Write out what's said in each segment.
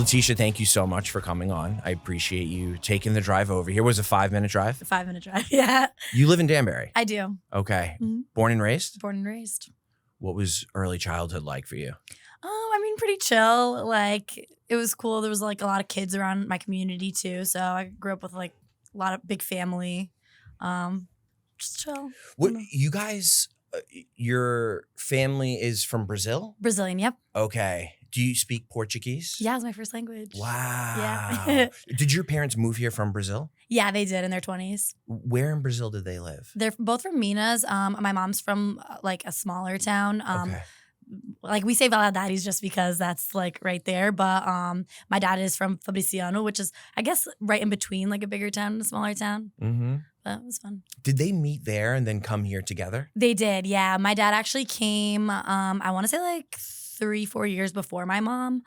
Leticia, thank you so much for coming on. I appreciate you taking the drive over here. Was it a 5-minute drive? A 5-minute drive, yeah. You live in Danbury? I do. Okay. Mm-hmm. Born and raised? Born and raised. What was early childhood like for you? Oh, I mean, pretty chill. Like, it was cool. There was like a lot of kids around my community too. So I grew up with like a lot of big family. Just chill. What you guys, your family is from Brazil? Brazilian, yep. Okay. Do you speak Portuguese? Yeah, it's my first language. Wow. Yeah. Did your parents move here from Brazil? Yeah, they did in their 20s. Where in Brazil did they live? They're both from Minas. My mom's from like a smaller town. Okay. Like we say Valadares just because that's like right there. But my dad is from Fabriciano, which is, I guess, right in between like a bigger town and a smaller town. Mm-hmm. But it was fun. Did they meet there and then come here together? They did, yeah. My dad actually came, I want to say like 3-4 years before my mom.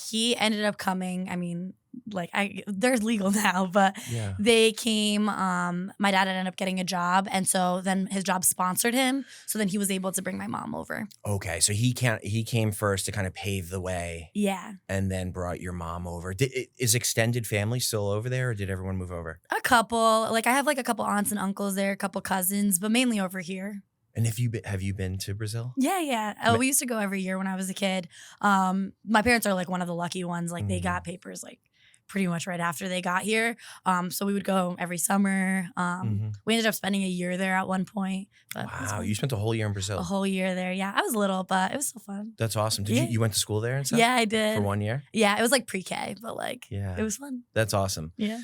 He ended up coming, I mean, like they're legal now, but Yeah. they came, my dad ended up getting a job. And so then his job sponsored him. So then he was able to bring my mom over. Okay, so he came first to kind of pave the way. Yeah. And then brought your mom over. Is extended family still over there, or did everyone move over? A couple. Like I have like a couple aunts and uncles there, a couple cousins, but mainly over here. And have you been to Brazil? Yeah. Oh, we used to go every year when I was a kid. My parents are like one of the lucky ones. Like they got papers like pretty much right after they got here. So we would go every summer. We ended up spending a year there at one point. But Wow, you spent a whole year in Brazil. A whole year there. Yeah, I was little, but it was so fun. That's awesome. Did you went to school there and stuff? Yeah, I did. For 1 year? Yeah, it was like pre-K, but like it was fun. That's awesome. Yeah.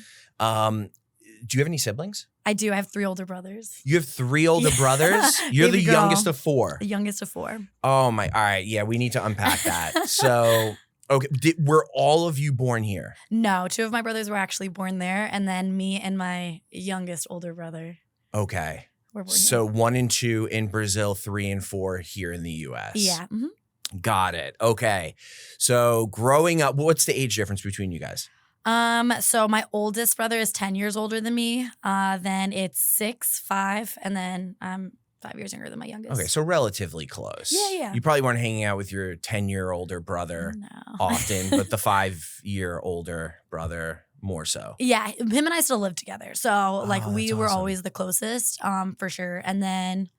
Do you have any siblings? I do. I have 3 older brothers. You have 3 older brothers? You're the Baby girl. youngest of 4. The youngest of 4. Oh my! All right, yeah, we need to unpack that. So, okay, were all of you born here? No, 2 of my brothers were actually born there, and then me and my youngest older brother. Okay. Were born So here. 1 and 2 in Brazil, 3 and 4 here in the U.S. Yeah. Got it. Okay. So growing up, what's the age difference between you guys? So my oldest brother is 10 years older than me. Then it's 6, 5, and then I'm 5 years younger than my youngest. Okay, so relatively close. Yeah. You probably weren't hanging out with your 10-year older brother often, but the 5-year older brother more so. Yeah, him and I still live together. So like we were awesome. always the closest, for sure. And then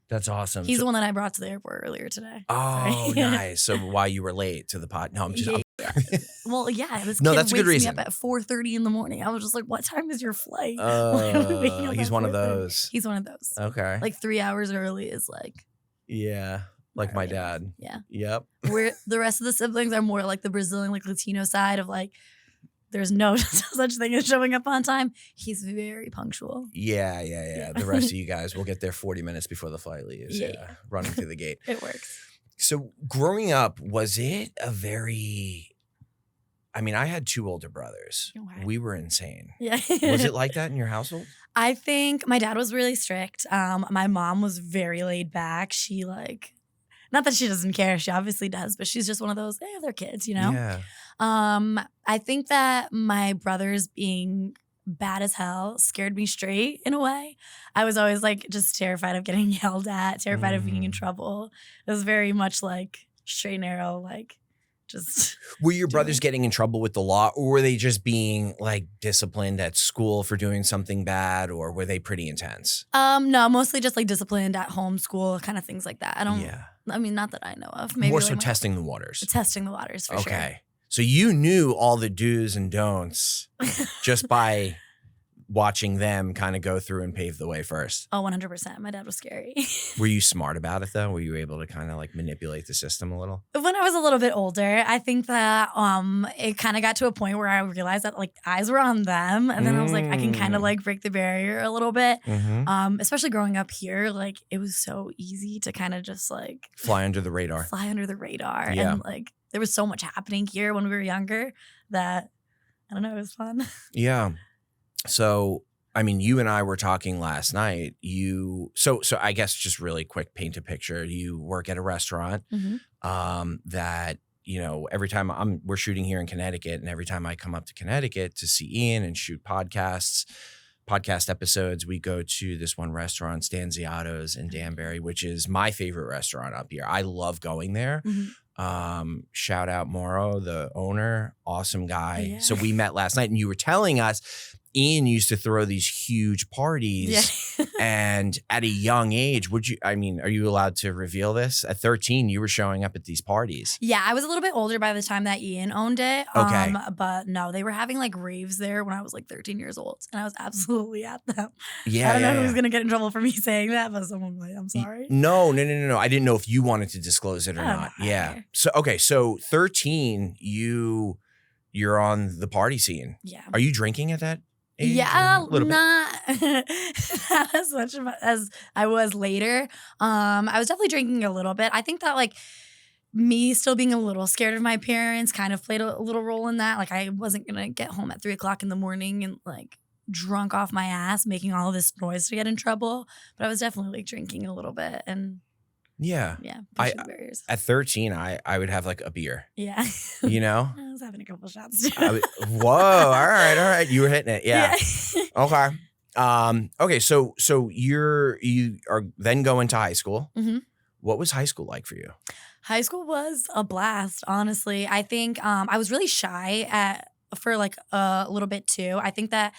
That's awesome. he's the one that I brought to the airport earlier today. Oh, nice. So why you were late to the pod? No, I'm just. Well, yeah, this No, kid that's a wakes good reason. me up at 4:30 in the morning. I was just like, "What time is your flight?" He's one of those. He's one of those. Okay. Like 3 hours early is like. Yeah, like my dad. Yeah. Yep. Where the rest of the siblings are more like the Brazilian, like Latino side of like, there's no such thing as showing up on time. He's very punctual. Yeah. The rest of you guys will get there 40 minutes before the flight leaves. Yeah. Running through the gate. It works. So growing up, was it a very? I mean, I had 2 older brothers. Okay. We were insane. Yeah. Was it like that in your household? I think my dad was really strict. My mom was very laid back. She like, not that she doesn't care. She obviously does, but she's just one of those, they're kids, you know? Yeah. I think that my brothers being bad as hell scared me straight in a way. I was always like just terrified of getting yelled at, terrified of being in trouble. It was very much like straight and narrow, like just. Were your brothers getting in trouble with the law, or were they just being like disciplined at school for doing something bad, or were they pretty intense? No, mostly just like disciplined at home, school, kind of things like that. I mean, not that I know of. Maybe more like so testing the waters. Testing the waters for sure. Okay. So you knew all the do's and don'ts just by watching them kind of go through and pave the way first. Oh, 100%. My dad was scary. Were you smart about it though? Were you able to kind of like manipulate the system a little? When I was a little bit older, I think that it kind of got to a point where I realized that like eyes were on them. And then I was like, I can kind of like break the barrier a little bit. Especially growing up here, like it was so easy to kind of just like fly under the radar. Yeah. And like there was so much happening here when we were younger that I don't know, it was fun. Yeah. So, I mean, you and I were talking last night. So I guess just really quick, paint a picture. You work at a restaurant that, you know, every time we're shooting here in Connecticut, and every time I come up to Connecticut to see Ian and shoot podcast episodes, we go to this one restaurant, Stanziato's in Danbury, which is my favorite restaurant up here. I love going there. Shout out Moro, the owner, awesome guy. Yeah. So we met last night and you were telling us Ian used to throw these huge parties and at a young age, are you allowed to reveal this? At 13, you were showing up at these parties. Yeah, I was a little bit older by the time that Ian owned it. Okay. But no, they were having like raves there when I was like 13 years old and I was absolutely at them. Yeah. I don't know who's going to get in trouble for me saying that, but someone might. I'm sorry. No. I didn't know if you wanted to disclose it or not. Know. Yeah. So 13, you're on the party scene. Yeah. Are you drinking at that age? Yeah, not as much as I was later. I was definitely drinking a little bit. I think that like me still being a little scared of my parents kind of played a little role in that. Like I wasn't gonna get home at 3:00 in the morning and like drunk off my ass, making all this noise to get in trouble. But I was definitely like drinking a little bit and pushing barriers. At 13, I would have like a beer. Yeah, you know, I was having a couple shots too. Whoa! All right, you were hitting it. Yeah. Okay. Okay. So you are then going to high school. Mm-hmm. What was high school like for you? High school was a blast, honestly. I think I was really shy for like a little bit too. I think that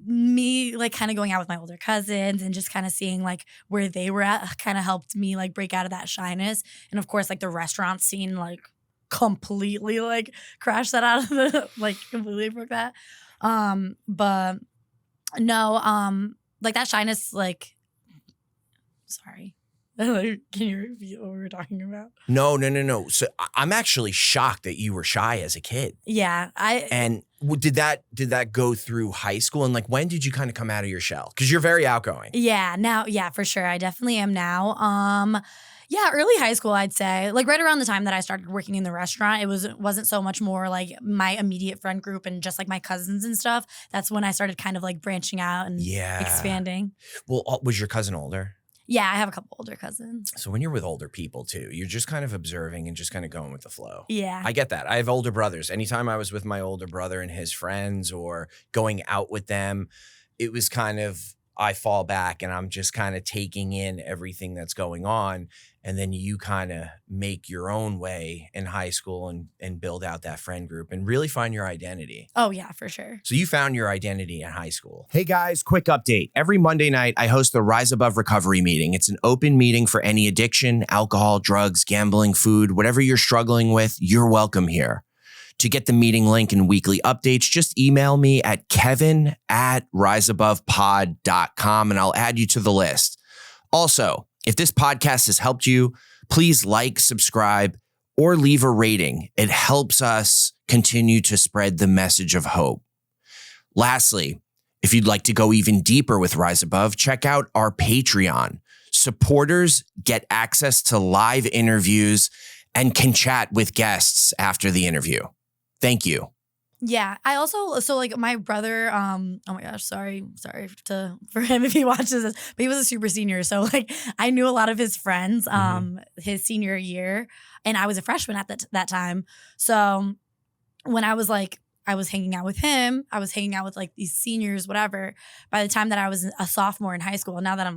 me like kind of going out with my older cousins and just kind of seeing like where they were at kind of helped me like break out of that shyness. And of course, like the restaurant scene like completely like crashed that out of the like completely broke that. But no, like that shyness like sorry. Can you repeat what we were talking about? No. So I'm actually shocked that you were shy as a kid. Yeah, And did that go through high school? And like, when did you kind of come out of your shell? Because you're very outgoing. Yeah, now, yeah, for sure. I definitely am now. Yeah, early high school, I'd say. Like right around the time that I started working in the restaurant, it wasn't so much more like my immediate friend group and just like my cousins and stuff. That's when I started kind of like branching out and expanding. Well, was your cousin older? Yeah, I have a couple older cousins. So when you're with older people too, you're just kind of observing and just kind of going with the flow. Yeah. I get that. I have older brothers. Anytime I was with my older brother and his friends or going out with them, it was kind of, I fall back and I'm just kind of taking in everything that's going on. And then you kind of make your own way in high school and build out that friend group and really find your identity. Oh, yeah, for sure. So you found your identity in high school. Hey guys, quick update. Every Monday night, I host the Rise Above Recovery meeting. It's an open meeting for any addiction, alcohol, drugs, gambling, food, whatever you're struggling with, you're welcome here. To get the meeting link and weekly updates, just email me at kevin@riseabovepod.com and I'll add you to the list. Also, if this podcast has helped you, please like, subscribe, or leave a rating. It helps us continue to spread the message of hope. Lastly, if you'd like to go even deeper with Rise Above, check out our Patreon. Supporters get access to live interviews and can chat with guests after the interview. Thank you. Yeah, I also, so like my brother, oh my gosh, sorry for him if he watches this, but he was a super senior. So like I knew a lot of his friends his senior year and I was a freshman at that time. So when I was hanging out with him, I was hanging out with like these seniors, whatever. By the time that I was a sophomore in high school, now that I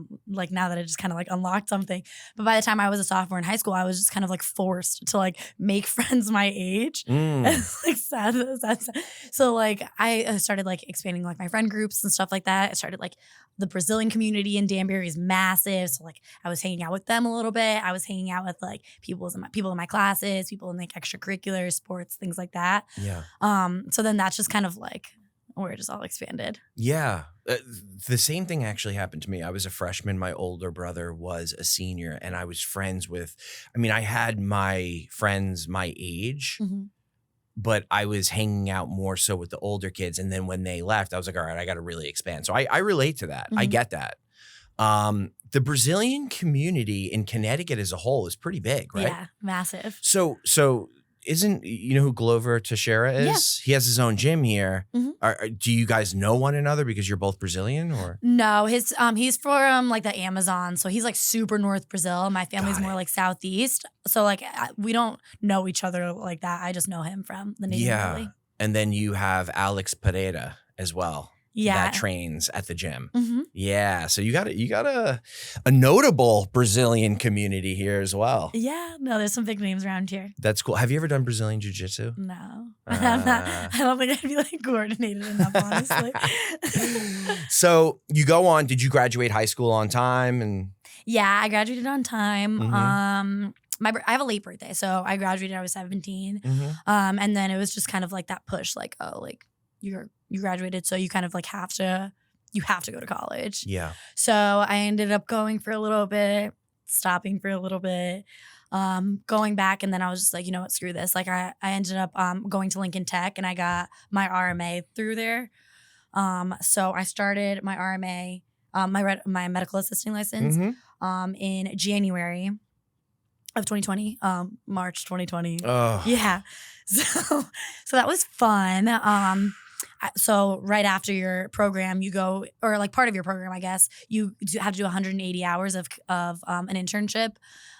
just kind of like unlocked something. But by the time I was a sophomore in high school, I was just kind of like forced to like make friends my age. It's like sad. So like I started like expanding like my friend groups and stuff like that. I started like the Brazilian community in Danbury is massive. So like I was hanging out with them a little bit. I was hanging out with like people in my classes, people in like extracurriculars, sports, things like that. Yeah. So then that's just kind of like where it just all expanded. Yeah. The same thing actually happened to me. I was a freshman. My older brother was a senior and I was friends with, I had my friends my age, but I was hanging out more so with the older kids. And then when they left, I was like, all right, I got to really expand. So I relate to that. I get that. The Brazilian community in Connecticut as a whole is pretty big, right? Yeah, massive. So isn't, you know who Glover Teixeira is? Yeah. He has his own gym here. Do you guys know one another because you're both Brazilian or? No, he's from like the Amazon. So he's like super North Brazil. My family's more like Southeast. So like we don't know each other like that. I just know him from the Native Valley. And then you have Alex Pereira as well. that trains at the gym. Mm-hmm. Yeah. So you got a notable Brazilian community here as well. Yeah. No, there's some big names around here. That's cool. Have you ever done Brazilian Jiu-Jitsu? No. I don't think I'd be like coordinated enough, honestly. So you go on, did you graduate high school on time? And yeah, I graduated on time. Mm-hmm. I have a late birthday, so I graduated. I was 17, Mm-hmm. and then it was just kind of like that push, like, oh, like you graduated, so you kind of like have to go to college. Yeah. So I ended up going for a little bit, stopping for a little bit, going back, and then I was just like, you know what, screw this. Like I ended up going to Lincoln Tech, and I got my RMA through there. So I started my RMA, my medical assisting license, in January of 2020, March 2020. Oh. Yeah. So that was fun. So right after your program, you go, or like part of your program, I guess, you have to do 180 hours of an internship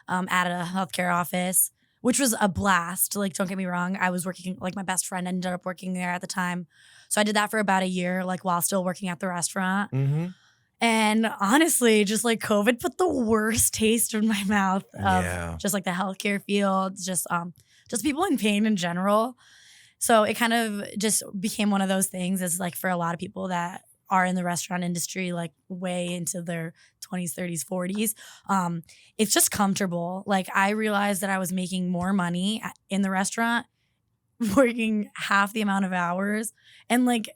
at a healthcare office, which was a blast. Like, don't get me wrong. I was working, like my best friend ended up working there at the time. So I did that for about a year, like while still working at the restaurant. Mm-hmm. And honestly, just like COVID put the worst taste in my mouth of just like the healthcare field, just people in pain in general. So it kind of just became one of those things as like for a lot of people that are in the restaurant industry, like way into their 20s, 30s, 40s. It's just comfortable. Like I realized that I was making more money in the restaurant, working half the amount of hours, and like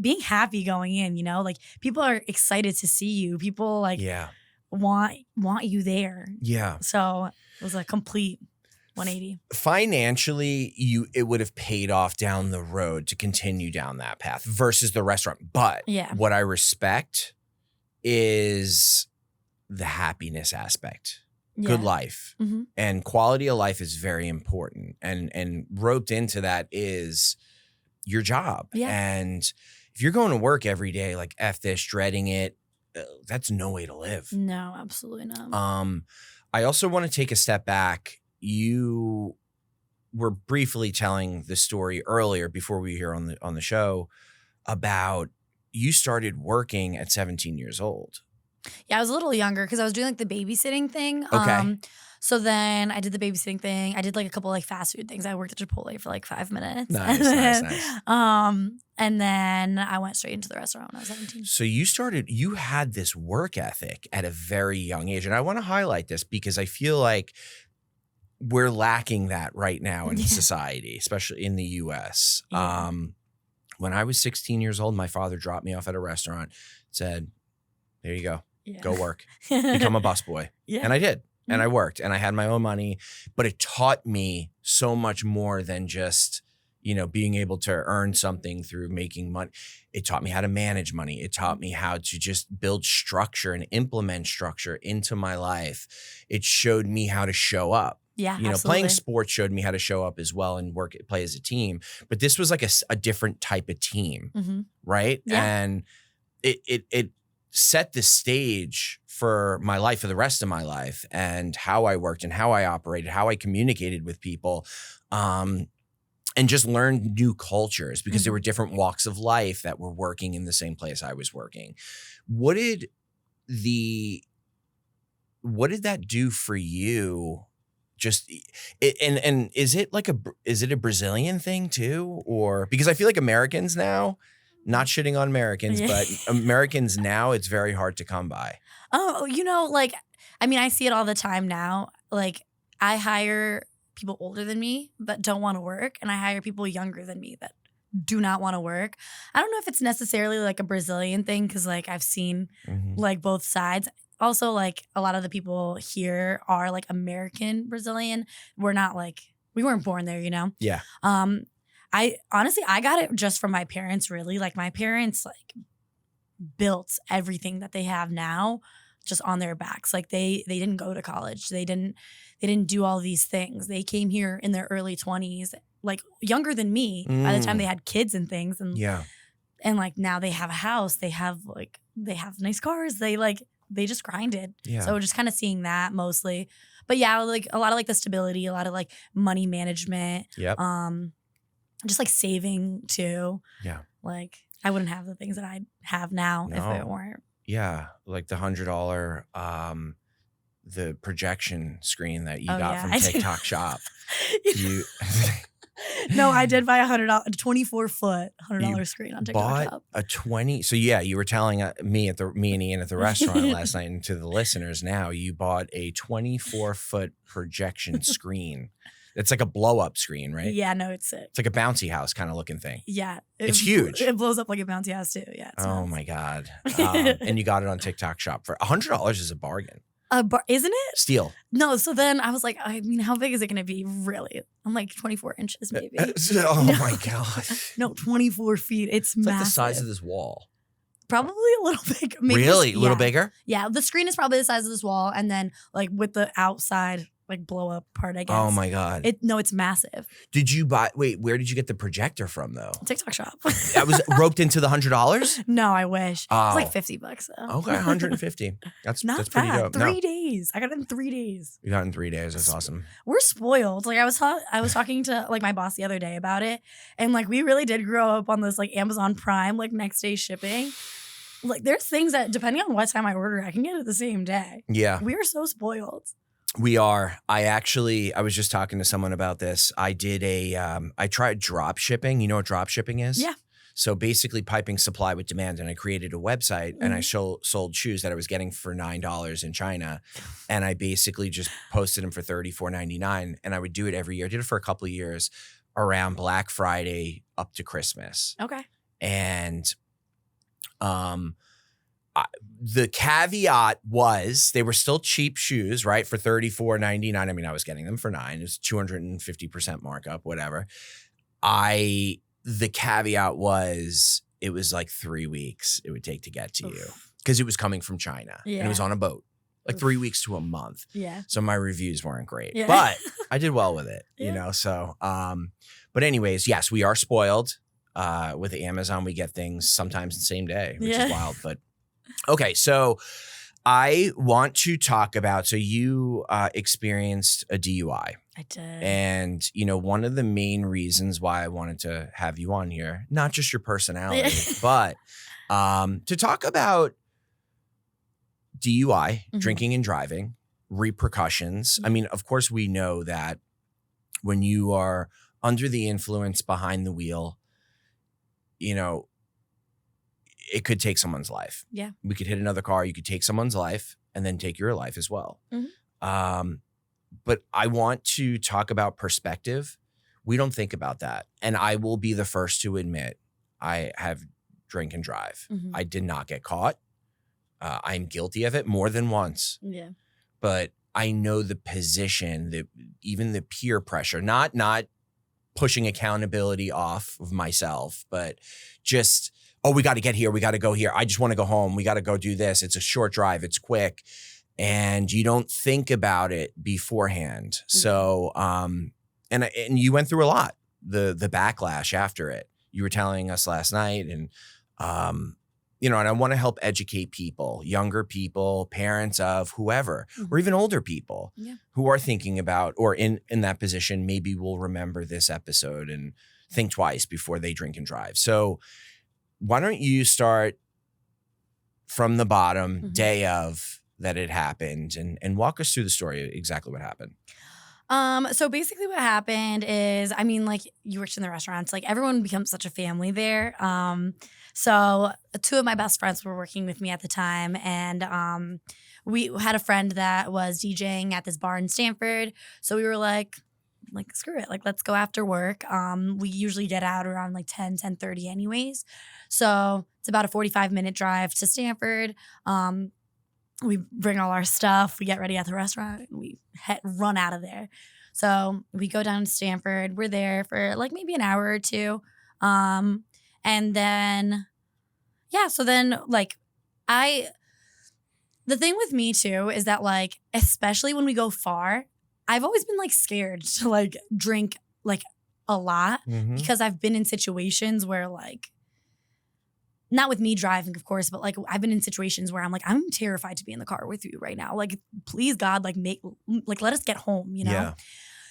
being happy going in, you know, like people are excited to see you. People like want you there. Yeah. So it was a complete 180. Financially, it would have paid off down the road to continue down that path versus the restaurant. But what I respect is the happiness aspect. Good life. Mm-hmm. And quality of life is very important. And roped into that is your job. Yeah. And if you're going to work every day, like F this, dreading it, that's no way to live. No, absolutely not. I also want to take a step back. You were briefly telling the story earlier before we were here on the show about you started working at 17 years old. Yeah, I was a little younger because I was doing like the babysitting thing. Okay. So then I did the babysitting thing. I did like a couple like fast food things. I worked at Chipotle for like 5 minutes. Nice. And then I went straight into the restaurant when I was 17. So you had this work ethic at a very young age. And I want to highlight this because I feel like we're lacking that right now in society, especially in the US. Yeah. When I was 16 years old, my father dropped me off at a restaurant, said, there you go. Yeah. Go work. Become a busboy. Yeah. And I did. And I worked and I had my own money, but it taught me so much more than just, you know, being able to earn something through making money. It taught me how to manage money. It taught me how to just build structure and implement structure into my life. It showed me how to show up. Yeah, you know, absolutely. Playing sports showed me how to show up as well and play as a team. But this was like a different type of team, right? Yeah. And it set the stage for my life, for the rest of my life, and how I worked and how I operated, how I communicated with people, and just learned new cultures because there were different walks of life that were working in the same place I was working. What did that do for you? Just and is it a Brazilian thing too, or because I feel like Americans now, not shitting on Americans, but Americans now, it's very hard to come by. Oh, you know, like, I mean, I see it all the time now. Like, I hire people older than me that don't want to work, and I hire people younger than me that do not want to work. I don't know if it's necessarily like a Brazilian thing because, like, I've seen like both sides. Also, like, a lot of the people here are like American Brazilian. We're not like, we weren't born there, you know? Yeah. I honestly got it just from my parents, really. Like, my parents like built everything that they have now just on their backs. Like, they didn't go to college. They didn't do all these things. They came here in their early 20s, like younger than me by the time they had kids and things. And and like now they have a house. They have nice cars. They just grinded. Yeah. So just kind of seeing that mostly. But yeah, like a lot of like the stability, a lot of like money management. Yep. Just like saving too. Yeah. Like I wouldn't have the things that I have now if it weren't. Yeah, like the $100 the projection screen that you got from TikTok Shop. No, I did buy a $24-foot $100 screen on TikTok Shop. A 20. So yeah, you were telling me and Ian at the restaurant last night, and to the listeners now, you bought a 24-foot projection screen. It's like a blow up screen, right? Yeah, no, it's sick. It's like a bouncy house kind of looking thing. Yeah, it's huge. It blows up like a bouncy house too. Yeah. Oh my God. And you got it on TikTok Shop for $100 is a bargain. Isn't it? Steel. No, so then I was like, I mean, how big is it going to be, really? I'm like 24 inches, maybe. My God. No, 24 feet. It's massive. Like the size of this wall. Probably a little bigger. Maybe really? A little bigger? Yeah, the screen is probably the size of this wall, and then like with the outside like blow up part, I guess. Oh my God. It's massive. Did you where did you get the projector from though? TikTok Shop. That was roped into the $100? No, I wish. It's like $50 though. Okay, 150. That's pretty dope. 3 days. I got it in 3 days. You got it in 3 days. That's awesome. We're spoiled. Like I was talking to like my boss the other day about it, and like we really did grow up on this like Amazon Prime like next day shipping. Like there's things that depending on what time I order, I can get it the same day. Yeah. We are so spoiled. We are. I was just talking to someone about this. I did I tried drop shipping. You know what drop shipping is? Yeah. So basically piping supply with demand. And I created a website and I sold shoes that I was getting for $9 in China. And I basically just posted them for $34.99. And I would do it every year. I did it for a couple of years around Black Friday up to Christmas. Okay. And the caveat was they were still cheap shoes, right? For $34.99. I mean, I was getting them for $9. It was 250% markup, whatever. The caveat was it was like 3 weeks it would take to get to you because it was coming from China. Yeah. And it was on a boat. Like 3 weeks to a month. Yeah. So my reviews weren't great. Yeah. But I did well with it, you know? So, but anyways, yes, we are spoiled. With Amazon, we get things sometimes the same day, which is wild. But okay, so I want to talk about, so you experienced a DUI. I did. And, you know, one of the main reasons why I wanted to have you on here, not just your personality, but to talk about DUI, drinking and driving, repercussions. I mean, of course, we know that when you are under the influence behind the wheel, you know, it could take someone's life. Yeah. We could hit another car. You could take someone's life and then take your life as well. But I want to talk about perspective. We don't think about that. And I will be the first to admit I have drink and drive. I did not get caught. I'm guilty of it more than once. Yeah. But I know the position, even the peer pressure, not pushing accountability off of myself, but just, oh, we got to get here. We got to go here. I just want to go home. We got to go do this. It's a short drive. It's quick. And you don't think about it beforehand. So, and you went through a lot, the backlash after it. You were telling us last night and, you know, and I want to help educate people, younger people, parents of whoever, or even older people who are thinking about or in that position, maybe will remember this episode and think twice before they drink and drive. So why don't you start from the bottom, day of that it happened, and walk us through the story, exactly what happened. So basically what happened is, I mean, like you worked in the restaurants, like everyone becomes such a family there. So two of my best friends were working with me at the time, and we had a friend that was DJing at this bar in Stanford. So we were like screw it, like let's go after work. We usually get out around like 10:30 anyways. So it's about a 45-minute drive to Stanford. We bring all our stuff, we get ready at the restaurant, and we run out of there. So we go down to Stanford. We're there for like maybe an hour or two. And then, so then like the thing with me too is that like, especially when we go far, I've always been like scared to like drink like a lot because I've been in situations where like, not with me driving, of course, but like I've been in situations where I'm like, I'm terrified to be in the car with you right now. Like, please God, like let us get home, you know? Yeah.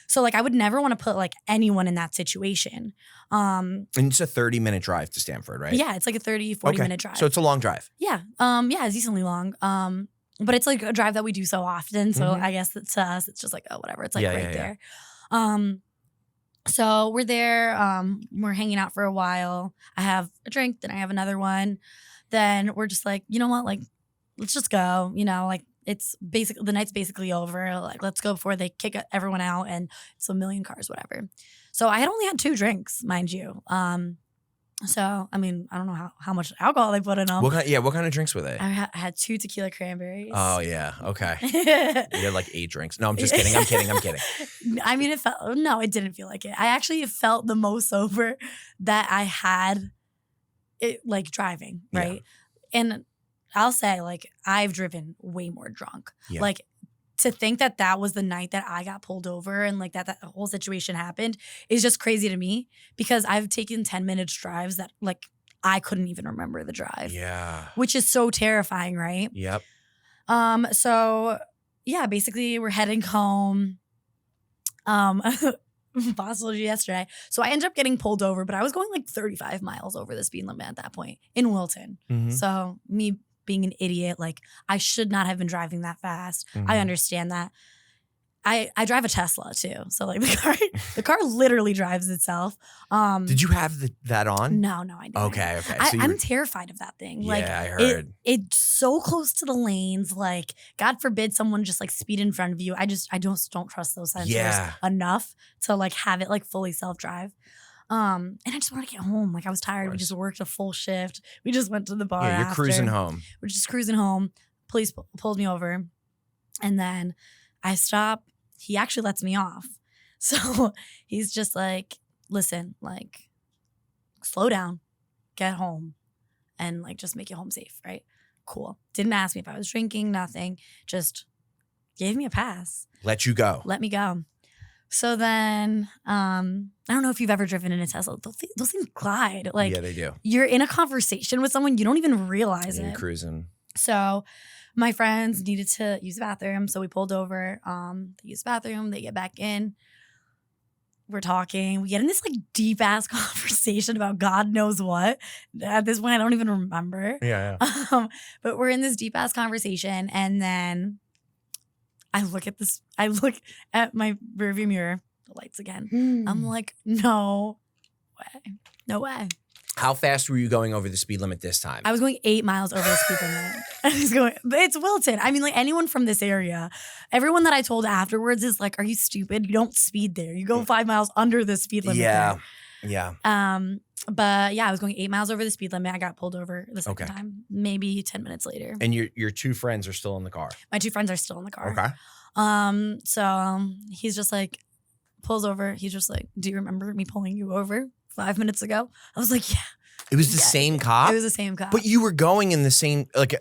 So like I would never want to put like anyone in that situation. And it's a 30-minute drive to Stamford, right? Yeah, it's like a 30, 40-minute drive. So it's a long drive. Yeah. Yeah, it's decently long. But it's like a drive that we do so often. So I guess that to us, it's just like, oh, whatever. It's like there. So we're there. We're hanging out for a while. I have a drink, then I have another one. Then we're just like, you know what? Like, let's just go. You know, like it's basically the night's basically over. Like, let's go before they kick everyone out and it's a million cars, whatever. So I had only had 2 drinks, mind you. So, I mean, I don't know how much alcohol they put in them. What kind of drinks were they? I had 2 tequila cranberries. Oh, yeah. Okay. You had like 8 drinks. No, I'm just kidding. I'm kidding. I mean, it didn't feel like it. I actually felt the most sober that I had it like driving, right? Yeah. And I'll say, like, I've driven way more drunk. Yeah. Like, to think that was the night that I got pulled over and like that whole situation happened is just crazy to me because I've taken 10 minutes drives that like I couldn't even remember the drive. Yeah. Which is so terrifying, right? Yep. So yeah, basically we're heading home. Boss told you yesterday. So I ended up getting pulled over, but I was going like 35 miles over the speed limit at that point in Wilton. Mm-hmm. So me being an idiot, like I should not have been driving that fast. Mm-hmm. I understand that. I drive a Tesla too, so like the car literally drives itself. Did you have that on? No, I didn't. Okay. So I'm terrified of that thing. Yeah, like, I heard. It's so close to the lanes. Like, God forbid someone just like speed in front of you. I don't trust those sensors enough to like have it like fully self-drive. And I just want to get home. Like I was tired. We just worked a full shift. We just went to the bar. Yeah, you're cruising home. We're just cruising home. Police pulled me over, and then I stop. He actually lets me off. So he's just like, listen, like, slow down, get home, and like just make it home safe, right? Cool. Didn't ask me if I was drinking, nothing. Just gave me a pass. Let you go. Let me go. So then, I don't know if you've ever driven in a Tesla. Those things glide. Like, yeah, they do. You're in a conversation with someone, you don't even realize it. You're cruising. So my friends needed to use the bathroom, so we pulled over. They use the bathroom. They get back in. We're talking. We get in this like deep ass conversation about God knows what. At this point, I don't even remember. Yeah. But we're in this deep ass conversation, and then I look at my rearview mirror, the lights again. I'm like, no way. How fast were you going over the speed limit this time? I was going 8 miles over the speed limit. It's Wilton. I mean, like anyone from this area, everyone that I told afterwards is like, are you stupid? You don't speed there. You go 5 miles under the speed limit. Yeah. There. Yeah. But yeah, I was going 8 miles over the speed limit. I got pulled over the second time, maybe 10 minutes later. And your 2 friends are still in the car? My 2 friends are still in the car. Okay. So he's just like, pulls over. He's just like, do you remember me pulling you over 5 minutes ago? I was like, yeah. It was the same cop? It was the same cop. But you were going in the same, like,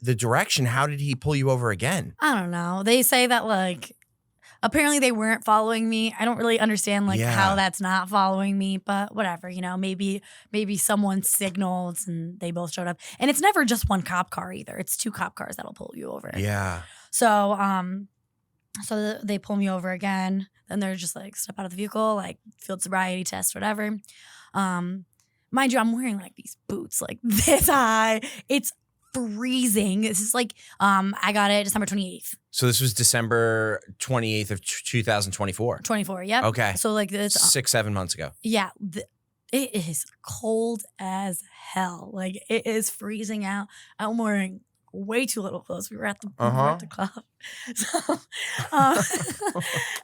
the direction. How did he pull you over again? I don't know. They say that, like, apparently they weren't following me. I don't really understand, like, how that's not following me. But whatever, you know, maybe someone signaled and they both showed up. And it's never just one cop car either. It's 2 cop cars that'll pull you over. Yeah. So, so they pull me over again. Then they're just like, step out of the vehicle, like field sobriety test, whatever. Mind you, I'm wearing like these boots like this high. It's freezing. This is like, I got it December 28th. So this was December 28th of 2024? 24, yep. Okay. So like this. 6-7 months ago. Yeah. It is cold as hell. Like it is freezing out. I'm wearing way too little clothes. We were at the club. So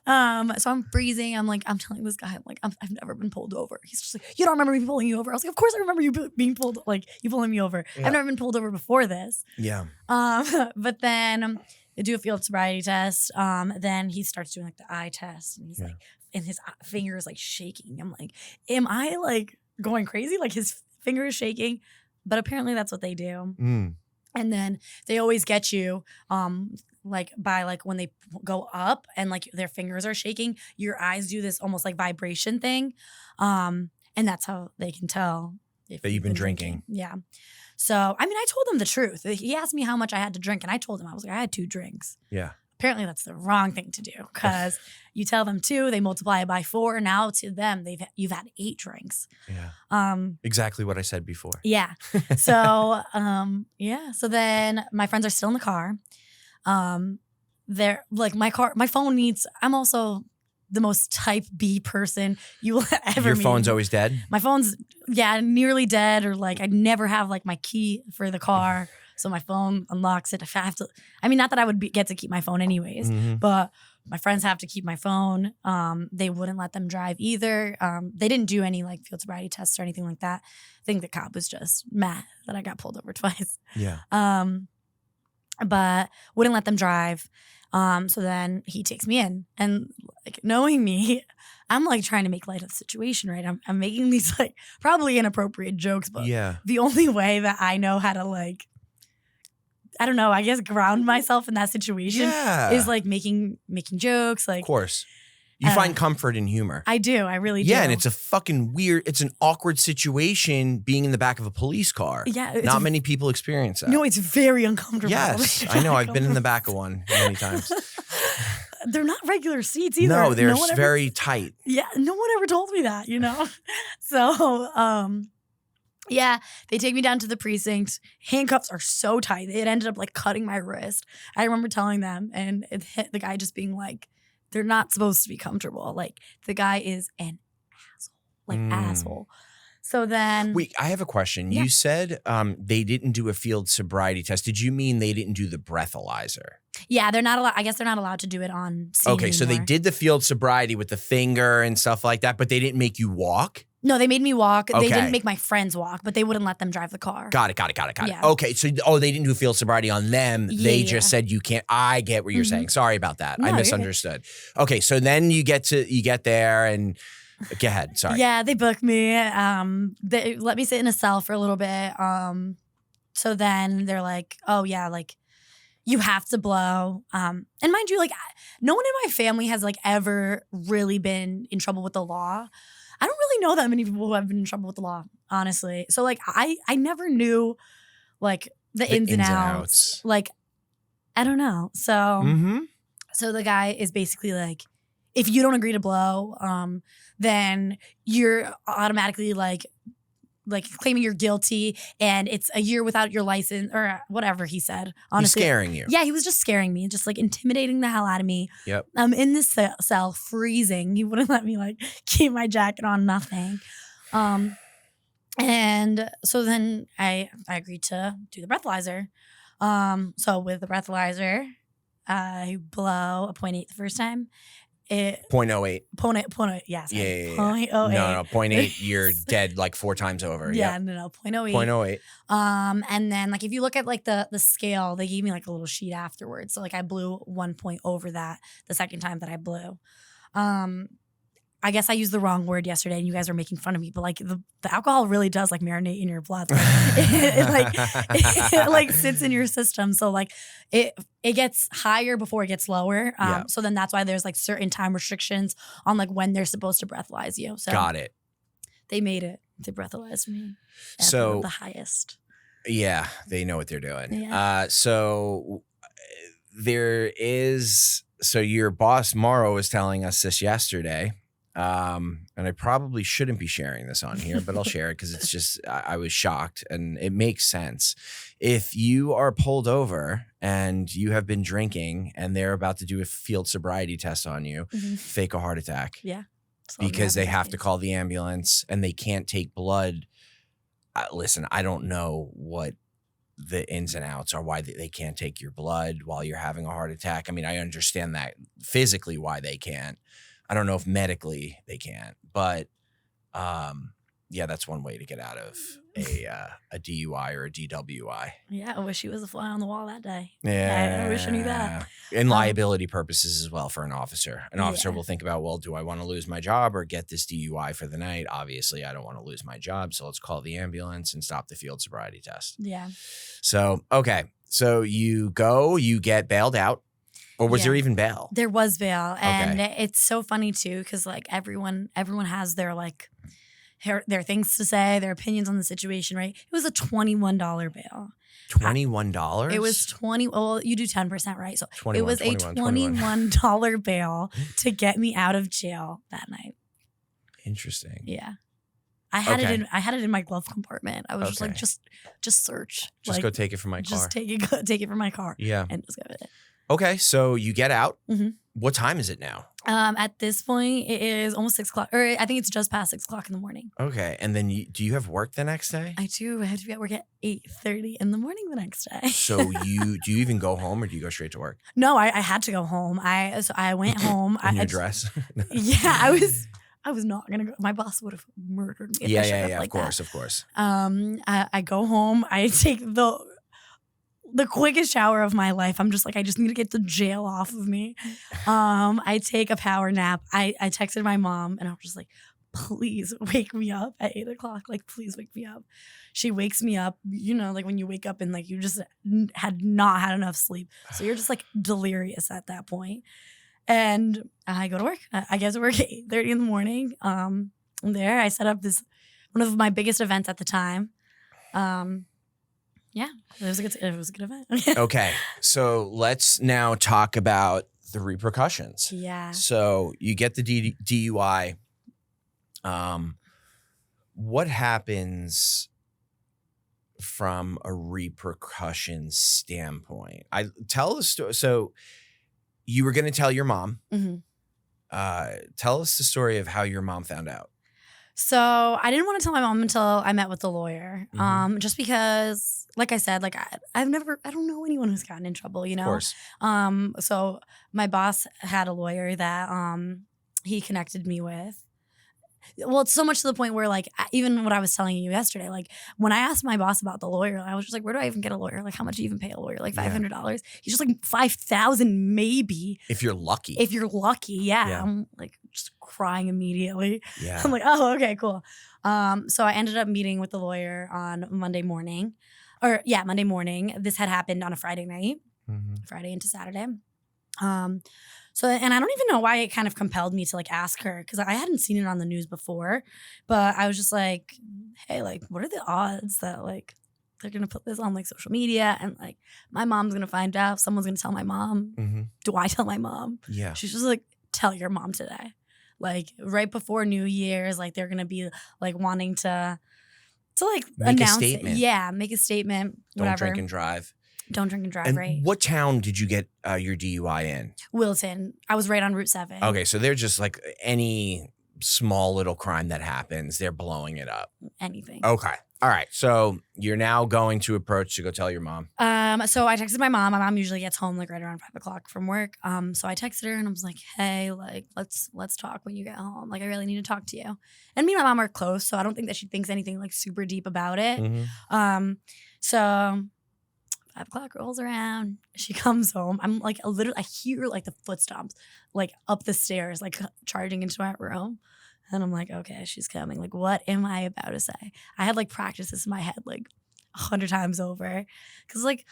I'm freezing. I'm telling this guy, I've never been pulled over. He's just like, you don't remember me pulling you over? I was like, of course I remember you being pulled, like you pulling me over. Yeah. I've never been pulled over before this. Yeah. But then they do a field sobriety test. Then he starts doing like the eye test, and he's like, and his finger is like shaking. I'm like, am I like going crazy? Like his finger is shaking, but apparently that's what they do. Mm. And then they always get you, like by like when they go up and like their fingers are shaking, your eyes do this almost like vibration thing, and that's how they can tell if that you've been drinking. Yeah. So I mean, I told him the truth. He asked me how much I had to drink, and I told him I was like, I had 2 drinks. Yeah. apparently that's the wrong thing to do because you tell them 2, they multiply it by 4. Now to them, you've had 8 drinks. Yeah. Exactly what I said before. Yeah. So, So then my friends are still in the car. They're like my phone needs. I'm also the most type B person you will ever Your meet. phone's always dead? My phone's nearly dead, or like I never have like my key for the car. So my phone unlocks it. If I have to, not that I would get to keep my phone anyways, but my friends have to keep my phone. They wouldn't let them drive either. They didn't do any like field sobriety tests or anything like that. I think the cop was just mad that I got pulled over twice. Yeah. But wouldn't let them drive. So then he takes me in, and like knowing me, I'm like trying to make light of the situation, right? I'm making these like probably inappropriate jokes, but the only way that I know how to like, I don't know, I guess ground myself in that situation is like making jokes. Like, of course. You find comfort in humor. I do. I really do. Yeah, and it's a fucking weird, it's an awkward situation being in the back of a police car. Yeah. Not many people experience that. No, it's very uncomfortable. Yes, I know. I've been in the back of one many times. They're not regular seats either. No, they're very tight. Yeah, no one ever told me that, So, they take me down to the precinct. Handcuffs are so tight. It ended up like cutting my wrist. I remember telling them, and it hit the guy just being like, they're not supposed to be comfortable. Like, the guy is an asshole. So then... Wait, I have a question. You said they didn't do a field sobriety test. Did you mean they didn't do the breathalyzer? Yeah, they're not allowed. I guess they're not allowed to do it on scene Okay, so they did the field sobriety with the finger and stuff like that, but they didn't make you walk? No, they made me walk. Okay. They didn't make my friends walk, but they wouldn't let them drive the car. Got it. Yeah. Okay, so they didn't do field sobriety on them. They just said you can't. I get what you're saying. Sorry about that. No, I misunderstood. Okay, so then you get there and go ahead. Sorry. Yeah, they booked me. They let me sit in a cell for a little bit. So then they're like, oh yeah, like you have to blow. And mind you, like no one in my family has like ever really been in trouble with the law. I don't really know that many people who have been in trouble with the law, honestly. So like I never knew like the ins and outs. Like I don't know. So so the guy is basically like, if you don't agree to blow, then you're automatically like claiming you're guilty, and it's a year without your license or whatever he said. Honestly, he's scaring you. Yeah, he was just scaring me, just like intimidating the hell out of me. Yep. I'm in this cell, freezing. He wouldn't let me like keep my jacket on, nothing. And so then I agreed to do the breathalyzer. So with the breathalyzer, I blow a 0.8 the first time. 0.08. 0.8, yes. Yeah. 0.08. No, 0.8, you're dead like 4 times over. Yeah, no, 0.08. 0.08. And then like if you look at like the scale, they gave me like a little sheet afterwards. So like I blew 1 point over that the second time that I blew. I guess I used the wrong word yesterday and you guys were making fun of me, but like the alcohol really does like marinate in your blood. Like, it like sits in your system. So like it gets higher before it gets lower. So then that's why there's like certain time restrictions on like when they're supposed to breathalyze you. So got it. They made it. They breathalyzed me at so the highest. Yeah, they know what they're doing. Yeah. So there is, so your boss Morrow was telling us this yesterday. And I probably shouldn't be sharing this on here, but I'll share it because it's just, I was shocked and it makes sense. If you are pulled over and you have been drinking and they're about to do a field sobriety test on you, fake a heart attack. Yeah. Because they have to call the ambulance and they can't take blood. Listen, I don't know what the ins and outs are, why they can't take your blood while you're having a heart attack. I mean, I understand that physically why they can't. I don't know if medically they can't, but yeah, that's one way to get out of a DUI or a DWI. Yeah, I wish he was a fly on the wall that day. Yeah, I wish I knew that. And liability purposes as well for an officer. An officer will think about, well, do I want to lose my job or get this DUI for the night? Obviously, I don't want to lose my job, so let's call the ambulance and stop the field sobriety test. Yeah. So, okay. So you get bailed out. Or was there even bail? There was bail. And it's so funny too, because like everyone has their like their things to say, their opinions on the situation, right? It was a $21 bail. $21? It was 20. Well, you do 10%, right? So 21, it was 21, a $21 bail to get me out of jail that night. Interesting. Yeah. I had it in my glove compartment. I was just like, just search. Just like, go take it from my car. Just take it from my car. Yeah. And just go with it. Okay, so you get out. Mm-hmm. What time is it now? At this point, it is almost 6 o'clock, or I think it's just past 6 o'clock in the morning. Okay, and then do you have work the next day? I do. I have to be at work at 8:30 in the morning the next day. So do you even go home or do you go straight to work? No, I had to go home. I went home. In your dress? Yeah, I was not gonna go. My boss would have murdered me. Yeah. Like of course. I go home. I take the quickest shower of my life. I'm just like, I just need to get the jail off of me. I take a power nap. I texted my mom and I was just like, please wake me up at 8 o'clock. Like, please wake me up. She wakes me up. You know, like when you wake up and like you just had not had enough sleep. So you're just like delirious at that point. And I go to work. I get to work at 8:30 in the morning. There, I set up one of my biggest events at the time. Yeah, it was a good event. Okay, so let's now talk about the repercussions. Yeah. So you get the DUI. What happens from a repercussion standpoint? Tell the story. So you were going to tell your mom. Mm-hmm. Tell us the story of how your mom found out. So I didn't want to tell my mom until I met with the lawyer. Mm-hmm. Just because, like I said, like I don't know anyone who's gotten in trouble, you know? Of course. So my boss had a lawyer that he connected me with. Well, it's so much to the point where, like, even what I was telling you yesterday, like, when I asked my boss about the lawyer, I was just like, where do I even get a lawyer? Like, how much do you even pay a lawyer? Like, $500? He's just like, $5,000 maybe. If you're lucky. Yeah. I'm like just crying immediately. Yeah. I'm like, oh, okay, cool. So I ended up meeting with the lawyer on Monday morning. This had happened on a Friday night, Friday into Saturday. So, and I don't even know why it kind of compelled me to like ask her, because I hadn't seen it on the news before, but I was just like, hey, like, what are the odds that like they're going to put this on like social media and like my mom's going to find out, someone's going to tell my mom. Mm-hmm. Do I tell my mom? Yeah. She's just like, tell your mom today. Like right before New Year's, like they're going to be like wanting to like make announce a statement. It. Yeah, make a statement. Don't whatever. drink and drive. Don't drink and drive, and right? What town did you get your DUI in? Wilton. I was right on Route 7. Okay, so they're just like any small little crime that happens, they're blowing it up. Anything. Okay. All right. So you're now going to approach to go tell your mom. So I texted my mom. My mom usually gets home like right around 5 o'clock from work. So I texted her and I was like, hey, like let's talk when you get home. Like I really need to talk to you. And me and my mom are close, so I don't think that she thinks anything like super deep about it. Mm-hmm. So 5 o'clock rolls around. She comes home. I'm like I hear like the footsteps like up the stairs, like charging into my room. And I'm like, okay, she's coming. Like, what am I about to say? I had like practiced this in my head like 100 times over. Cause like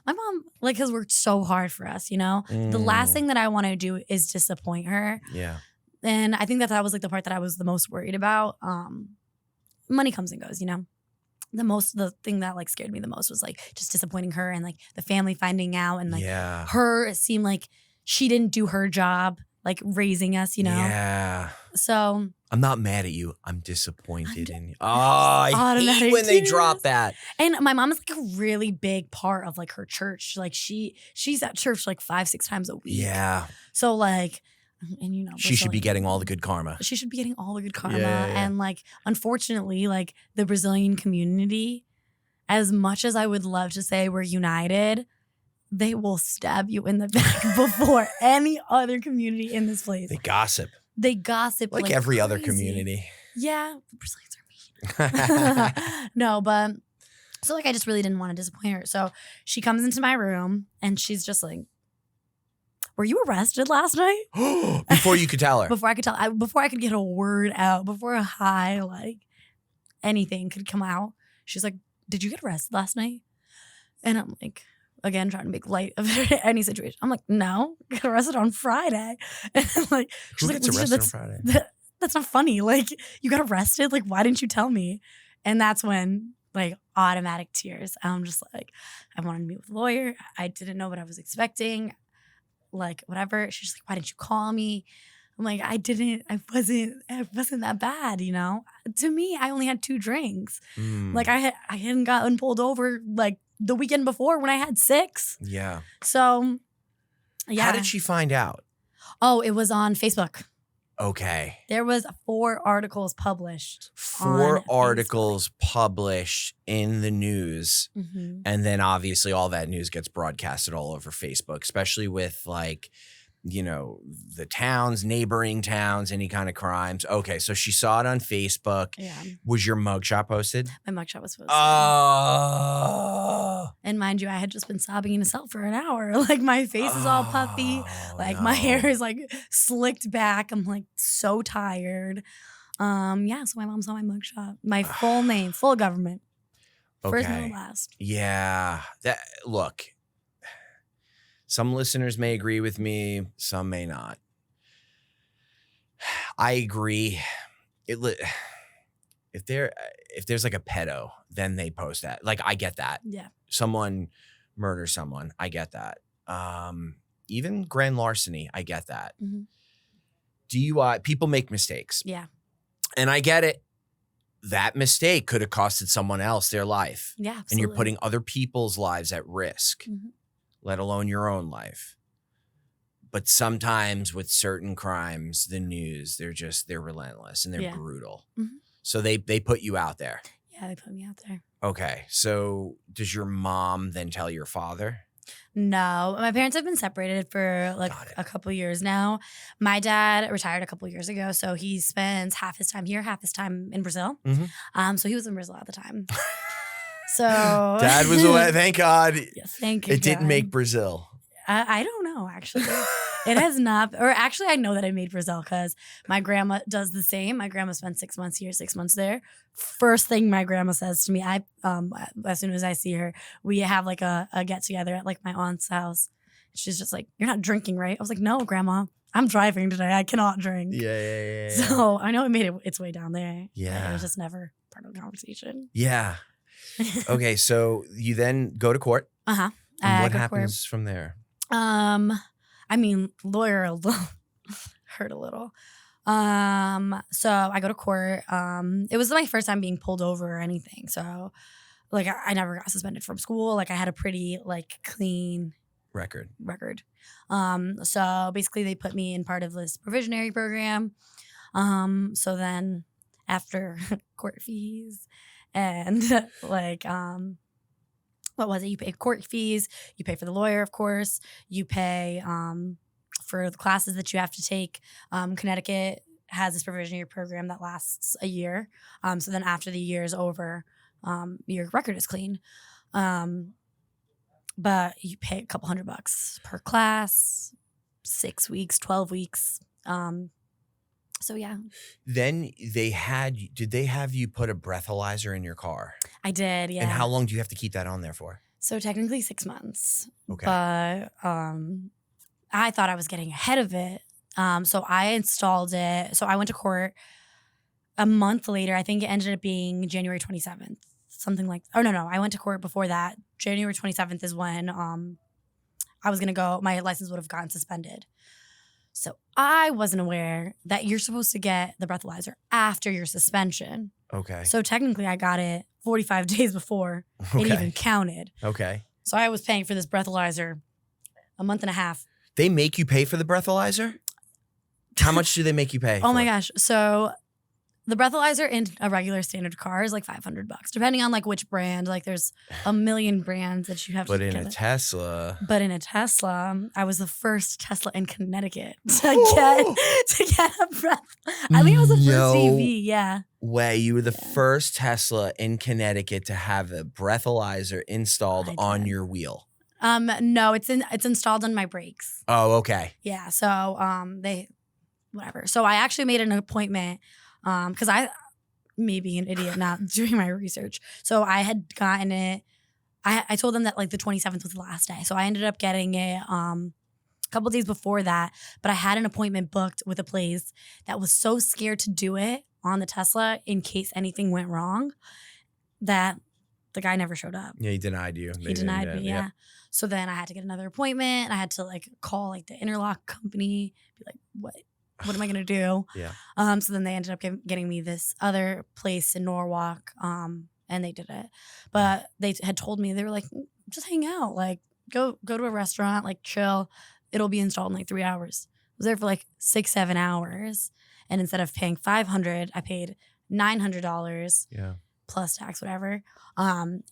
my mom like has worked so hard for us, you know? The last thing that I want to do is disappoint her. Yeah. And I think that was like the part that I was the most worried about. Money comes and goes, you know? The thing that like scared me the most was like just disappointing her and like the family finding out and like her, it seemed like she didn't do her job like raising us, you know? Yeah. So I'm not mad at you. I'm disappointed in you. Oh, I hate when they drop that. And my mom is like a really big part of like her church. Like she's at church like 5-6 times a week. Yeah. So like, and you know, she should be getting all the good karma. She should be getting all the good karma. Yeah. And like, unfortunately, like the Brazilian community, as much as I would love to say we're united, they will stab you in the back before any other community in this place. They gossip. Like every crazy. Other community. Yeah, Brazilians are mean. No, but so like I just really didn't want to disappoint her. So she comes into my room and she's just like, were you arrested last night? Before you could tell her. Before I could tell. Before I could get a word out. Before a hi, like anything could come out. She's like, did you get arrested last night? And I'm like, again, trying to make light of any situation. I'm like, no, I got arrested on Friday. And like, she's like, arrested on Friday? That's not funny. Like, you got arrested? Like, why didn't you tell me? And that's when like automatic tears. I'm just like, I wanted to meet with a lawyer. I didn't know what I was expecting. Like, whatever. She's like, why didn't you call me? I'm like, I wasn't that bad, you know? To me, I only had 2 drinks. Like I hadn't gotten pulled over like the weekend before when I had 6. Yeah. So, yeah. How did she find out? Oh, it was on Facebook. Okay. There was 4 articles published. 4 articles published in the news. Mm-hmm. And then obviously all that news gets broadcasted all over Facebook, especially with like, you know, the towns, neighboring towns, any kind of crimes. Okay, so she saw it on Facebook. Yeah. Was your mugshot posted? My mugshot was posted. Oh. And mind you, I had just been sobbing in a cell for an hour. Like my face is all puffy. Like my hair is like slicked back. I'm like so tired. Yeah, so my mom saw my mugshot. My full name, full government. First, middle, last. Yeah. Look. Some listeners may agree with me, some may not. I agree. If there's like a pedo, then they post that. Like I get that. Yeah. Someone murders someone, I get that. Even grand larceny, I get that. Mm-hmm. DUI, people make mistakes. Yeah. And I get it. That mistake could have costed someone else their life. Yeah, absolutely. And you're putting other people's lives at risk. Mm-hmm. Let alone your own life. But sometimes with certain crimes, the news, they're relentless and they're brutal. Mm-hmm. So they put you out there. Yeah, they put me out there. Okay. So does your mom then tell your father? No. My parents have been separated for like a couple years now. My dad retired a couple years ago, so he spends half his time here, half his time in Brazil. Mm-hmm. So he was in Brazil at the time. So Dad was away. Thank God. Yes, thank you. It didn't make Brazil. I don't know, actually. It has not. Or actually, I know that I made Brazil because my grandma does the same. My grandma spent 6 months here, 6 months there. First thing my grandma says to me, as soon as I see her, we have like a get together at like my aunt's house. She's just like, "You're not drinking, right?" I was like, "No, Grandma, I'm driving today. I cannot drink." Yeah. So I know it made its way down there. Yeah. It was just never part of the conversation. Yeah. Okay, so you then go to court. Uh-huh. And what happens from there? I mean, lawyer hurt a little. So I go to court. It was my first time being pulled over or anything. So like I never got suspended from school. Like I had a pretty like clean record. So basically they put me in part of this provisionary program. So then after court fees and like what was it? You pay court fees, you pay for the lawyer, of course, you pay for the classes that you have to take. Connecticut has this provisionary program that lasts a year. So then after the year is over, your record is clean. But you pay a couple $100 per class, 6 weeks, 12 weeks. So yeah. Then did they have you put a breathalyzer in your car? I did, yeah. And how long do you have to keep that on there for? So technically 6 months. Okay. But I thought I was getting ahead of it. So I installed it. So I went to court a month later. I think it ended up being January 27th. Something like, oh, no. I went to court before that. January 27th is when I was going to go. My license would have gotten suspended. So I wasn't aware that you're supposed to get the breathalyzer after your suspension. Okay. So technically I got it 45 days before it even counted. Okay. So I was paying for this breathalyzer a month and a half. They make you pay for the breathalyzer? How much do they make you pay? Oh my gosh. So the breathalyzer in a regular standard car is like $500, depending on like which brand. Like there's a million brands that you have to get. But in a Tesla, I was the first Tesla in Connecticut to get a breath. I think I was the first EV. Yeah. Way you were the first Tesla in Connecticut to have a breathalyzer installed on your wheel. No, it's installed on my brakes. Oh, okay. Yeah. So whatever. So I actually made an appointment. Because I may be an idiot not doing my research. So I had gotten it. I told them that like the 27th was the last day. So I ended up getting it a couple days before that. But I had an appointment booked with a place that was so scared to do it on the Tesla in case anything went wrong that the guy never showed up. Yeah, he denied you. He denied me, yeah. So then I had to get another appointment. I had to like call like the interlock company, be like, what am I gonna do? Yeah. So then they ended up getting me this other place in Norwalk, and they did it. But they had told me, they were like, just hang out, like go to a restaurant, like chill. It'll be installed in like 3 hours. I was there for like 6-7 hours, and instead of paying $500, I paid $900. Yeah. Plus tax, whatever. And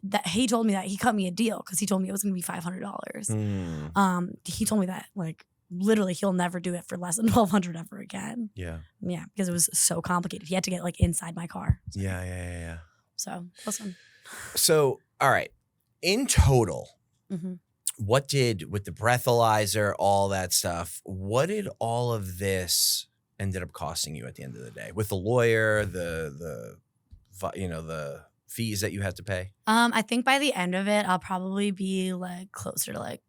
that he told me that he cut me a deal because he told me it was gonna be $500. He told me that like literally he'll never do it for less than $1,200 ever again. Yeah. Yeah, because it was so complicated. He had to get like inside my car. Yeah. So listen. So all right, in total, Mm-hmm. what did with the breathalyzer, all that stuff? What did all of this ended up costing you at the end of the day with the lawyer, the fees that you had to pay? I think by the end of it, I'll probably be like closer to like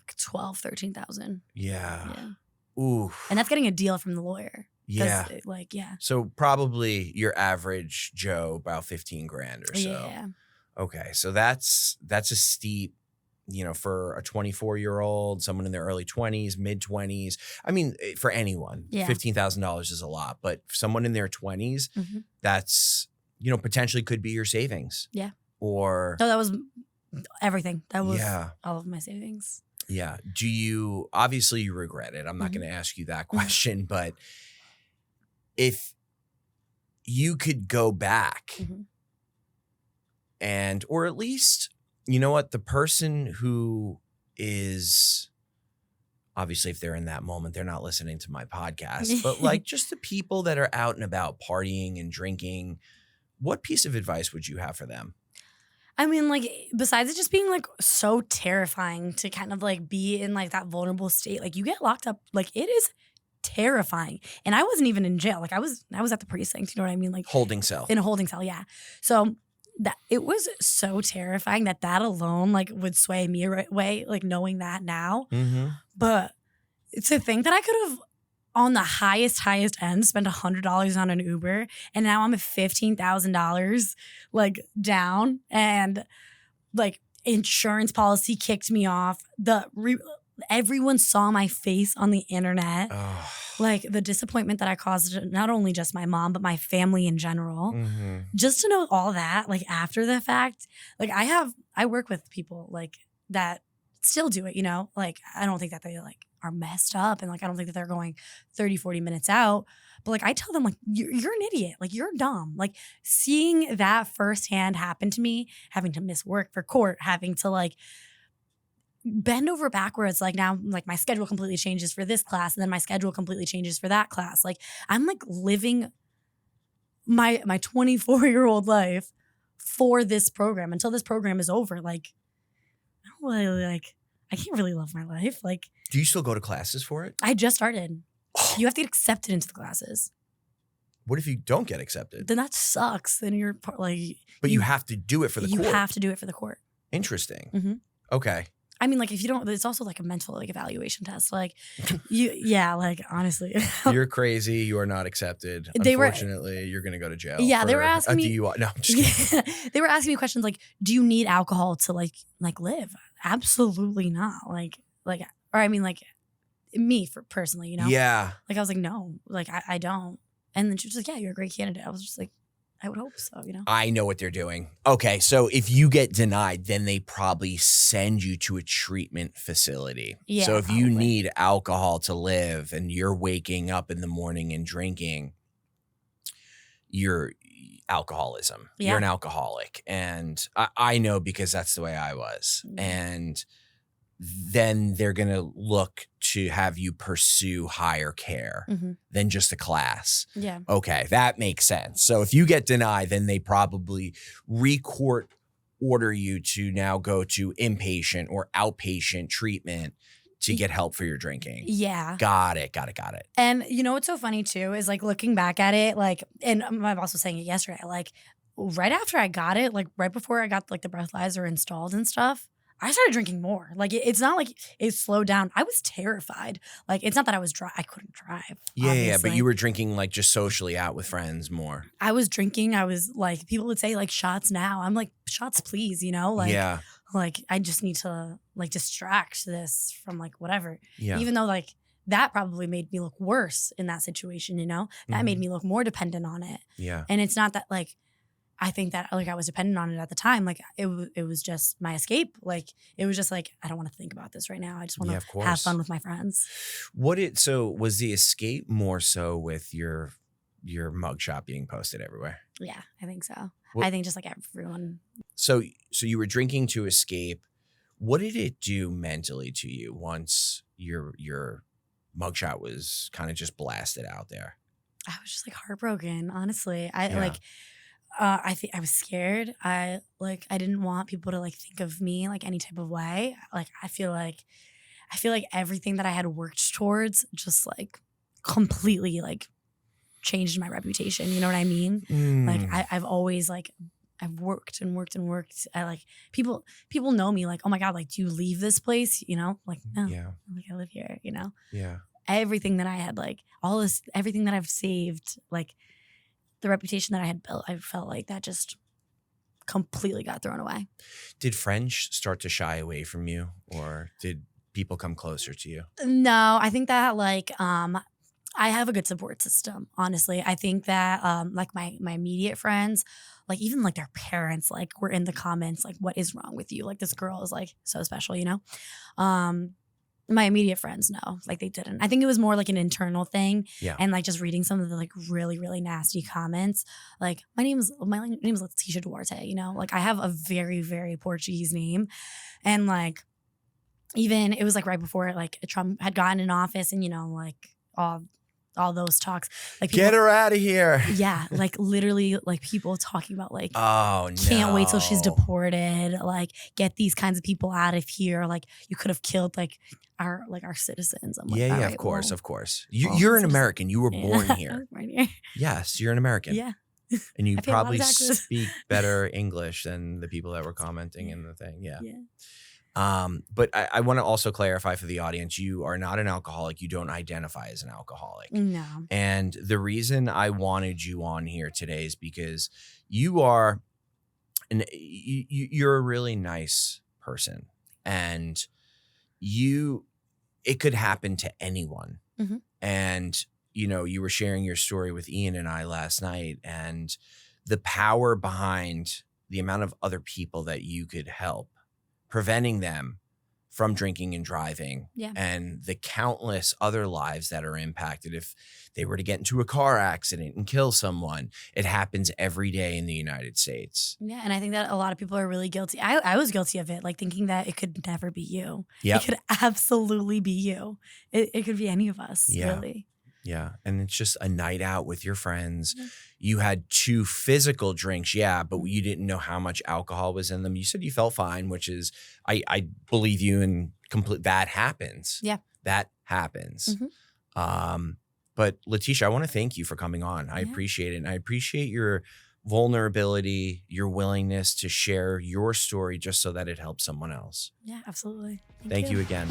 12,000-13,000. Yeah. Yeah. Ooh. And that's getting a deal from the lawyer. Yeah. Like, yeah. So probably your average Joe about 15 grand or so. Yeah. Okay. So that's a steep, for a 24-year-old, someone in their early 20s, mid 20s. I mean, for anyone, Yeah. $15,000 is a lot, but for someone in their 20s, that's, potentially could be your savings. Yeah. Or No, that was everything. That was yeah. all of my savings. Yeah. Obviously you regret it. I'm not going to ask you that question, but if you could go back and, or at least, you know what, the person who is, obviously if they're in that moment, they're not listening to my podcast, but like just the people that are out and about partying and drinking, what piece of advice would you have for them? I mean, like, besides it just being like so terrifying to kind of like be in like that vulnerable state, like you get locked up, like it is terrifying. And I wasn't even in jail. Like I was at the precinct, you know what I mean? Like holding cell. In a holding cell, yeah. So that it was so terrifying that alone like would sway me away, like knowing that now. But to think that I could have on the highest end spent $100 on an Uber, and now I'm at $15,000 like down, and like insurance policy kicked me off. Everyone saw my face on the internet. Oh. Like the disappointment that I caused not only just my mom, but my family in general. Just to know all that, like after the fact, like I work with people like that still do it, like I don't think that they like are messed up, and like I don't think that they're going 30-40 minutes out, but like I tell them like you're an idiot, like you're dumb. Like seeing that firsthand happen to me, having to miss work for court, having to like bend over backwards, like now like my schedule completely changes for this class, and then my schedule completely changes for that class. Like I'm like living my 24-year-old life for this program until this program is over. Like I don't really like, I can't really love my life. Like, do you still go to classes for it? I just started. You have to get accepted into the classes. What if you don't get accepted? Then that sucks. Then you're like, but you have to do it for the court. You have to do it for the court. Interesting. Okay. I mean, like if you don't, it's also like a mental like evaluation test. Like like honestly, you're crazy. You are not accepted. Unfortunately, you're gonna go to jail. Yeah, they were asking me DUI. No, I'm just kidding. They were asking me questions like, "Do you need alcohol to like live?" Absolutely not. Or I mean, like me personally, Yeah. Like I was like, no, like I don't. And then she was like, "Yeah, you're a great candidate." I was just like, I would hope so, I know what they're doing. Okay, so if you get denied, then they probably send you to a treatment facility. Yeah, so if probably. you need alcohol to live and you're waking up in the morning and drinking, you're alcoholism. Yeah. You're an alcoholic. And I know because that's the way I was. And then they're going to look to have you pursue higher care than just a class. Yeah. Okay, that makes sense. So if you get denied, then they probably re-court order you to now go to inpatient or outpatient treatment to get help for your drinking. Yeah. Got it. And what's so funny too is like looking back at it, like, and my boss was saying it yesterday, like right after I got it, like right before I got like the breathalyzer installed and stuff, I started drinking more. Like, it's not like it slowed down. I was terrified. Like, it's not that I was I couldn't drive. Yeah, but you were drinking like just socially out with friends more. I was drinking. I was like, people would say like shots now. I'm like, shots, please, you know? Like, like I just need to like distract this from like whatever. Yeah. Even though like that probably made me look worse in that situation, you know? That made me look more dependent on it. Yeah. And it's not that like, I think that like I was dependent on it at the time. Like it was just my escape. Like it was just like, I don't want to think about this right now. I just want to have fun with my friends. So was the escape more so with your mugshot being posted everywhere? Yeah, I think so. I think just like everyone. So you were drinking to escape. What did it do mentally to you once your mugshot was kind of just blasted out there? I was just like heartbroken, honestly. I think I was scared. I didn't want people to like think of me like any type of way. Like I feel like everything that I had worked towards just like completely like changed my reputation. You know what I mean? Like I've always like I've worked and worked and worked. I like people know me like, oh my God, like do you leave this place? You know? Like no. Yeah. Like I live here, you know? Yeah. Everything that I had, like all this, everything that I've saved, like the reputation that I had built, I felt like that just completely got thrown away. Did friends start to shy away from you, or did people come closer to you? No, I think that like I have a good support system, honestly. I think that like my immediate friends, like even like their parents, like were in the comments like, what is wrong with you? Like this girl is like so special, you know? My immediate friends, no, like they didn't. I think it was more like an internal thing. Yeah. And like just reading some of the like really, really nasty comments. Like my name is Leticia Duarte, you know? Like I have a very, very Portuguese name. And like even it was like right before like Trump had gotten in office and, you know, like all those talks. Like people, get her out of here. Yeah. Like literally like people talking about like, oh no, can't wait till she's deported. Like get these kinds of people out of here. Like you could have killed like our citizens. I'm like, yeah, of course. You're an American. You were born here. Born here. Yes, you're an American. Yeah. And you probably speak better English than the people that were commenting in the thing. Yeah. But I want to also clarify for the audience, you are not an alcoholic. You don't identify as an alcoholic. No. And the reason I wanted you on here today is because you're a really nice person, and it could happen to anyone. Mm-hmm. And, you know, you were sharing your story with Ian and I last night, and the power behind the amount of other people that you could help, preventing them from drinking and driving, and the countless other lives that are impacted if they were to get into a car accident and kill someone. It happens every day in the United States. Yeah, and I think that a lot of people are really guilty. I was guilty of it, like thinking that it could never be you. It could absolutely be you. It could be any of us, really. Yeah, and it's just a night out with your friends. Yeah. You had 2 physical drinks, but you didn't know how much alcohol was in them. You said you felt fine, which is, I believe you, and that happens. Yeah. That happens. Mm-hmm. But Leticia, I want to thank you for coming on. I appreciate it. And I appreciate your vulnerability, your willingness to share your story just so that it helps someone else. Yeah, absolutely. Thank you again.